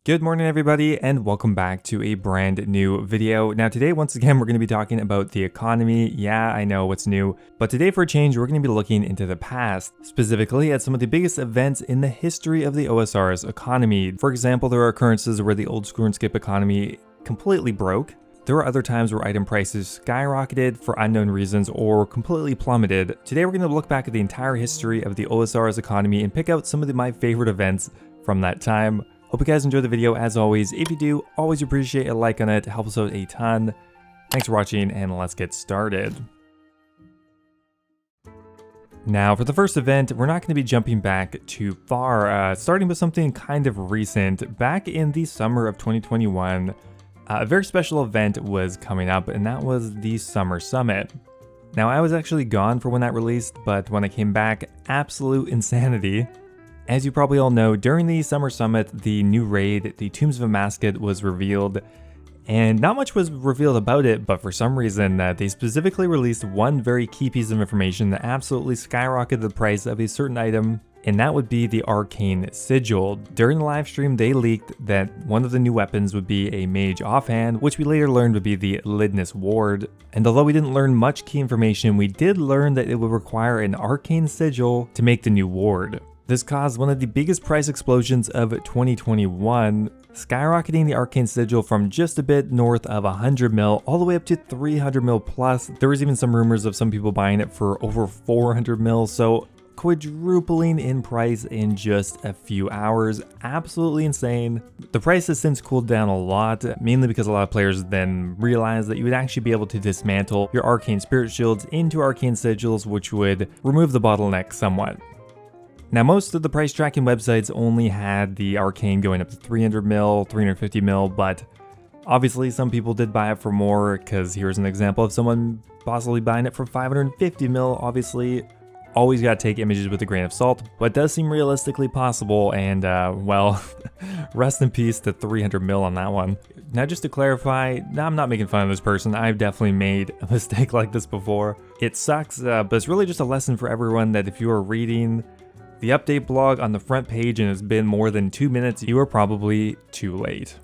Good morning everybody and welcome back to a brand new video. Now today once again we're going to be talking about the economy. Yeah, I know what's new, but today for a change we're going to be looking into the past, specifically at some of the biggest events in the history of the OSRS economy. For example, there are occurrences where the Oldschool Runescape economy completely broke. There were other times where item prices skyrocketed for unknown reasons or completely plummeted. Today we're going to look back at the entire history of the OSRS economy and pick out some of my favorite events from that time. Hope you guys enjoyed the video. As always, if you do, always appreciate a like on it. It helps out a ton. Thanks for watching and let's get started. Now for the first event, we're not going to be jumping back too far, starting with something kind of recent. Back in the summer of 2021, a very special event was coming up, and that was the Summer Summit. Now I was actually gone for when that released, but when I came back, absolute insanity. As you probably all know, during the Summer Summit, the new raid, the Tombs of Amascut, was revealed, and not much was revealed about it, but for some reason, they specifically released one very key piece of information that absolutely skyrocketed the price of a certain item, and that would be the Arcane Sigil. During the live stream, they leaked that one of the new weapons would be a Mage Offhand, which we later learned would be the Lidness Ward. And although we didn't learn much key information, we did learn that it would require an Arcane Sigil to make the new ward. This caused one of the biggest price explosions of 2021, skyrocketing the Arcane Sigil from just a bit north of 100 mil all the way up to 300 mil plus. There was even some rumors of some people buying it for over 400 mil, so quadrupling in price in just a few hours. Absolutely insane. The price has since cooled down a lot, mainly because a lot of players then realized that you would actually be able to dismantle your Arcane Spirit Shields into Arcane Sigils, which would remove the bottleneck somewhat. Now, most of the price tracking websites only had the Arcane going up to 300 mil, 350 mil, but obviously some people did buy it for more, because here's an example of someone possibly buying it for 550 mil. Obviously, always gotta take images with a grain of salt, but it does seem realistically possible, and well, rest in peace to 300 mil on that one. Now, just to clarify, I'm not making fun of this person. I've definitely made a mistake like this before. It sucks, but it's really just a lesson for everyone that if you are reading the update blog on the front page and it's been more than 2 minutes, you are probably too late.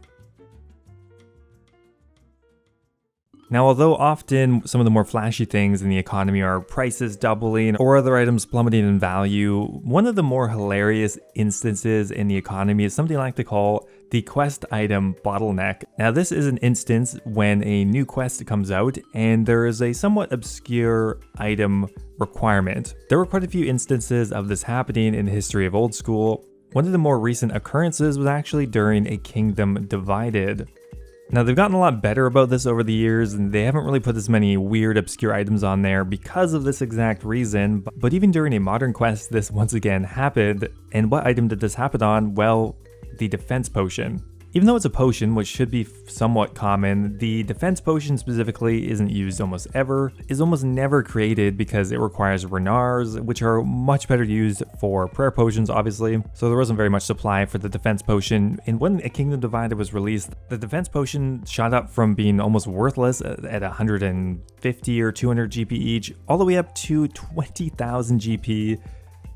Now, although often some of the more flashy things in the economy are prices doubling or other items plummeting in value, one of the more hilarious instances in the economy is something I like to call the quest item bottleneck. Now, this is an instance when a new quest comes out and there is a somewhat obscure item requirement. There were quite a few instances of this happening in the history of Old School. One of the more recent occurrences was actually during a Kingdom Divided. Now, they've gotten a lot better about this over the years, and they haven't really put as many weird, obscure items on there because of this exact reason, but even during a modern quest, this once again happened. And what item did this happen on? Well, the Defense Potion. Even though it's a potion, which should be somewhat common, the Defense Potion specifically isn't used almost ever, is almost never created because it requires Renars, which are much better used for prayer potions, obviously. So there wasn't very much supply for the Defense Potion, and when A Kingdom Divided was released, the Defense Potion shot up from being almost worthless at 150 or 200 GP each, all the way up to 20,000 GP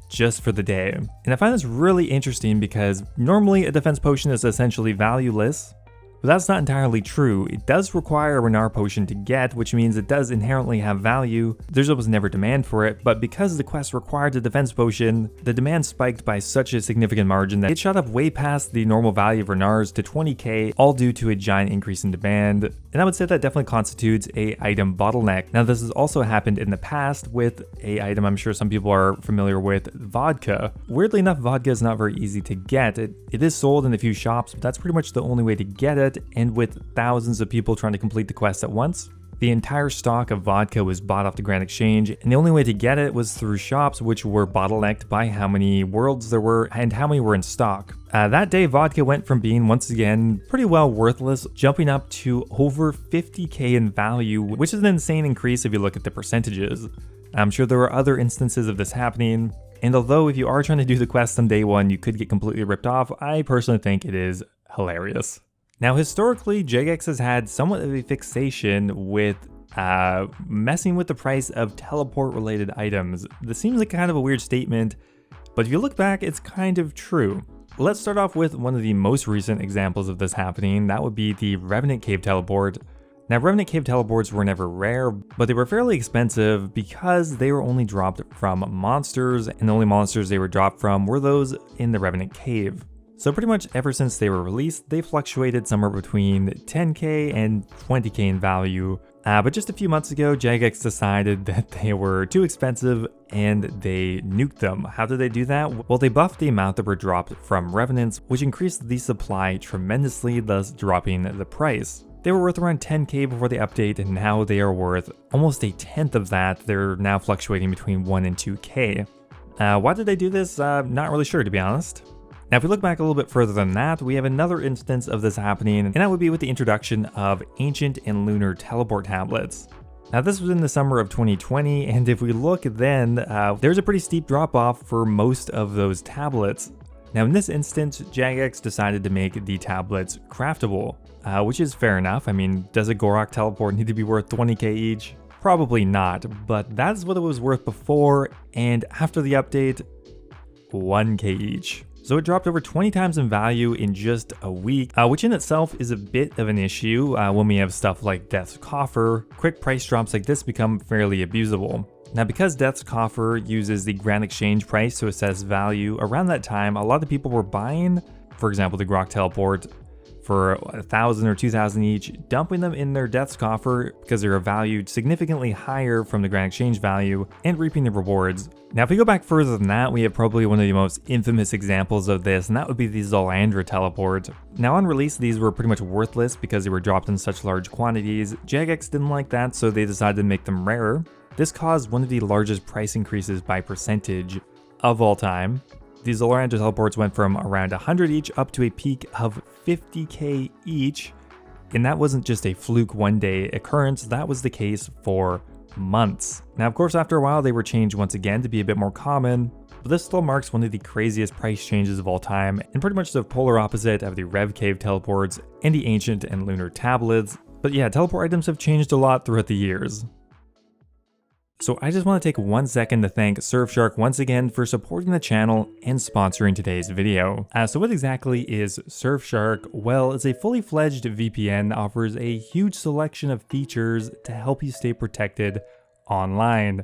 just for the day. And I find this really interesting because normally a defense potion is essentially valueless, but that's not entirely true. It does require a Renar potion to get, which means it does inherently have value. There's almost never demand for it, but because the quest required the defense potion, the demand spiked by such a significant margin that it shot up way past the normal value of Renars to 20k, all due to a giant increase in demand. And I would say that definitely constitutes a item bottleneck. Now, this has also happened in the past with a item I'm sure some people are familiar with, vodka. Weirdly enough, vodka is not very easy to get. It is sold in a few shops, but that's pretty much the only way to get it. And with thousands of people trying to complete the quest at once, the entire stock of vodka was bought off the Grand Exchange, and the only way to get it was through shops which were bottlenecked by how many worlds there were and how many were in stock. That day, vodka went from being, once again, pretty well worthless, jumping up to over 50k in value, which is an insane increase if you look at the percentages. I'm sure there were other instances of this happening, and although if you are trying to do the quest on day one, you could get completely ripped off, I personally think it is hilarious. Now, historically, Jagex has had somewhat of a fixation with messing with the price of teleport-related items. This seems like kind of a weird statement, but if you look back, it's kind of true. Let's start off with one of the most recent examples of this happening. That would be the Revenant Cave Teleport. Now, Revenant Cave Teleports were never rare, but they were fairly expensive because they were only dropped from monsters, and the only monsters they were dropped from were those in the Revenant Cave. So pretty much ever since they were released, they fluctuated somewhere between 10k and 20k in value. But just a few months ago, Jagex decided that they were too expensive and they nuked them. How did they do that? Well, they buffed the amount that were dropped from Revenants, which increased the supply tremendously, thus dropping the price. They were worth around 10k before the update, and now they are worth almost a tenth of that. They're now fluctuating between 1 and 2k. Why did they do this? Not really sure, to be honest. Now, if we look back a little bit further than that, we have another instance of this happening, and that would be with the introduction of Ancient and Lunar Teleport tablets. Now, this was in the summer of 2020, and if we look then, there's a pretty steep drop-off for most of those tablets. Now, in this instance, Jagex decided to make the tablets craftable, which is fair enough. I mean, does a Gorok teleport need to be worth 20k each? Probably not, but that's what it was worth before, and after the update, 1k each. So it dropped over 20 times in value in just a week, which in itself is a bit of an issue. When we have stuff like Death's Coffer, quick price drops like this become fairly abusable. Now, because Death's Coffer uses the Grand Exchange price to assess value, around that time, a lot of people were buying, for example, the Grok Teleport for 1,000 or 2,000 each, dumping them in their Death's Coffer because they are valued significantly higher from the Grand Exchange value, and reaping the rewards. Now, if we go back further than that, we have probably one of the most infamous examples of this, and that would be the Zolandra Teleport. Now, on release, these were pretty much worthless because they were dropped in such large quantities. Jagex didn't like that, so they decided to make them rarer. This caused one of the largest price increases by percentage of all time. These Zolandra teleports went from around 100 each up to a peak of 50k each, and that wasn't just a fluke one-day occurrence, that was the case for months. Now, of course, after a while they were changed once again to be a bit more common, but this still marks one of the craziest price changes of all time, and pretty much the polar opposite of the Rev Cave teleports and the Ancient and Lunar tablets. But yeah, teleport items have changed a lot throughout the years. So I just want to take 1 second to thank Surfshark once again for supporting the channel and sponsoring today's video. So what exactly is Surfshark? Well, it's a fully fledged VPN that offers a huge selection of features to help you stay protected online.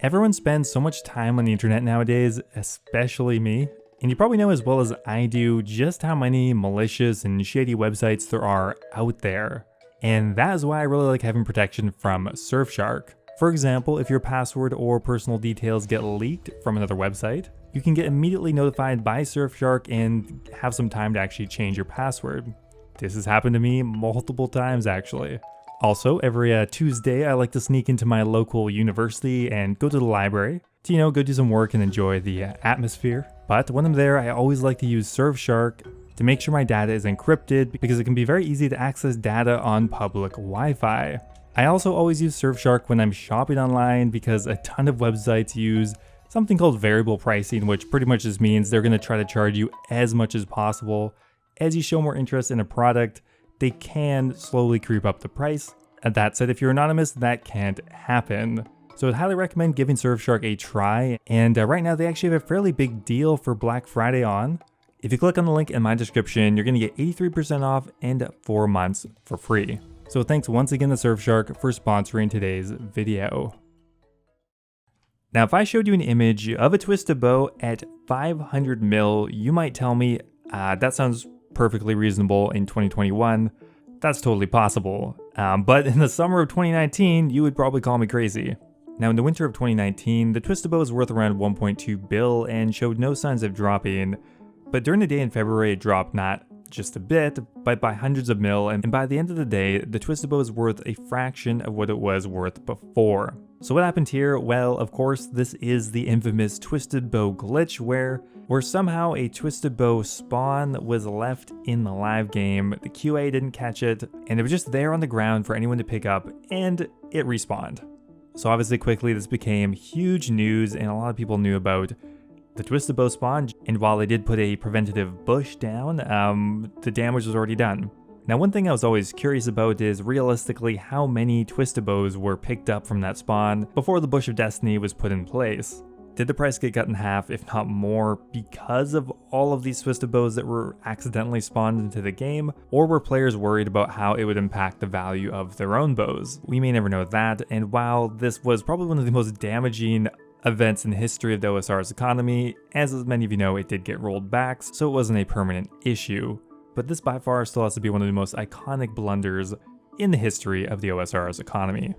Everyone spends so much time on the internet nowadays, especially me. And you probably know as well as I do just how many malicious and shady websites there are out there. And that is why I really like having protection from Surfshark. For example, if your password or personal details get leaked from another website, you can get immediately notified by Surfshark and have some time to actually change your password. This has happened to me multiple times actually. Also, every Tuesday I like to sneak into my local university and go to the library to, go do some work and enjoy the atmosphere. But when I'm there, I always like to use Surfshark to make sure my data is encrypted because it can be very easy to access data on public Wi-Fi. I also always use Surfshark when I'm shopping online because a ton of websites use something called variable pricing, which pretty much just means they're going to try to charge you as much as possible. As you show more interest in a product, they can slowly creep up the price. And that said, if you're anonymous, that can't happen. So I'd highly recommend giving Surfshark a try. And right now they actually have a fairly big deal for Black Friday on. If you click on the link in my description, you're going to get 83% off and 4 months for free. So thanks once again to Surfshark for sponsoring today's video. Now, if I showed you an image of a twisted bow at 500 mil, you might tell me, that sounds perfectly reasonable in 2021. That's totally possible. But in the summer of 2019, you would probably call me crazy. Now, in the winter of 2019, the twisted bow was worth around 1.2 bill and showed no signs of dropping. But during the day in February, it dropped not just a bit, but by hundreds of mil, and by the end of the day, the twisted bow is worth a fraction of what it was worth before. So what happened here? Well, of course, this is the infamous twisted bow glitch where somehow a twisted bow spawn was left in the live game, the QA didn't catch it, and it was just there on the ground for anyone to pick up, and it respawned. So obviously quickly this became huge news, and a lot of people knew about the twisted bow spawn, and while they did put a preventative bush down, the damage was already done. Now, one thing I was always curious about is realistically how many twisted bows were picked up from that spawn before the Bush of Destiny was put in place. Did the price get cut in half, if not more, because of all of these twisted bows that were accidentally spawned into the game? Or were players worried about how it would impact the value of their own bows? We may never know that, and while this was probably one of the most damaging events in the history of the OSRS economy, as many of you know, it did get rolled back, so it wasn't a permanent issue. But this by far still has to be one of the most iconic blunders in the history of the OSRS economy.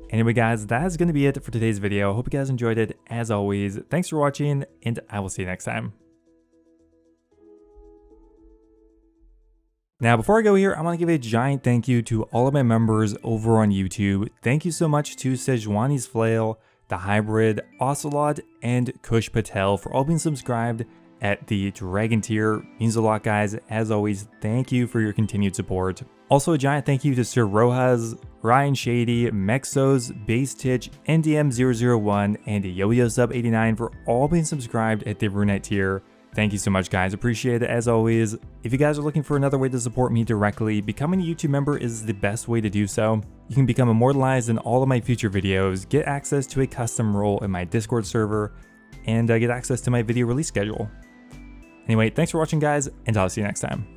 Anyway guys, that is going to be it for today's video. I hope you guys enjoyed it. As always, thanks for watching, and I will see you next time. Now, before I go here, I want to give a giant thank you to all of my members over on YouTube. Thank you so much to Sejuani's Flail, The Hybrid, Ocelot, and Kush Patel for all being subscribed at the Dragon tier. Means a lot, guys. As always, thank you for your continued support. Also, a giant thank you to Sir Rojas, Ryan Shady, Mexos, Base Titch, NDM001, and Yo-Yo Sub 89 for all being subscribed at the Runite tier. Thank you so much, guys. Appreciate it as always. If you guys are looking for another way to support me directly, becoming a YouTube member is the best way to do so. You can become immortalized in all of my future videos, get access to a custom role in my Discord server, and get access to my video release schedule. Anyway, thanks for watching, guys, and I'll see you next time.